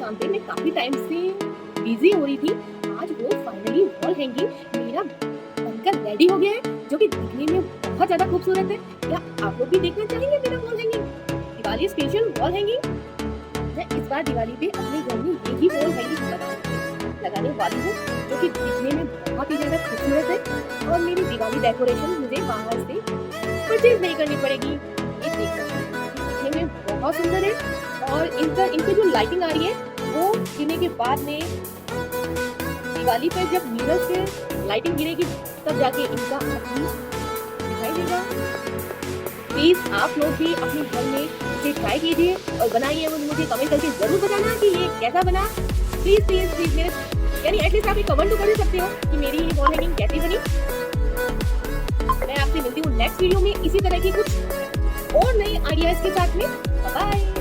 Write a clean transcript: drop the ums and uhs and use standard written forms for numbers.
काम पे मैं काफी टाइम से बिजी हो रही थी। आज वो फाइनली वॉल हैंगिंग मेरा बनकर रेडी हो गया है, जो कि दिखने में बहुत ज्यादा खूबसूरत है। क्या आप लोग भी देखना चाहेंगे मेरा wall hanging, Diwali special wall hanging? मैं इस बार दिवाली पे अपने घर में यही वॉल हैंगिंग लगाने वाली हूँ, जो कि दिखने में बहुत ही ज्यादा खूबसूरत है। और मेरी दिवाली डेकोरेशन मुझे बाहर से परचेज नहीं करनी पड़ेगी। ये दिखने में बहुत सुंदर है। और इनका जो लाइटिंग आ रही है वो गिरने के बाद में दिवाली पे जब म्यूरल से लाइटिंग गिरेगी तब जाके इनका असली दिखाई देगा। प्लीज आप लोग भी अपने घर में इसे ट्राई कीजिए और बनाइए और मुझे कमेंट करके जरूर बताना कि ये कैसा बना। प्लीज प्लीज प्लीज मेरे यानी एटलीस्ट आप कमेंट तो कर सकते हो कि मेरी ये वॉल हैंगिंग कैसी बनी। मैं आपसे मिलती हूँ नेक्स्ट वीडियो में इसी तरह की कुछ और नई आइडियाज के साथ में। Bye bye.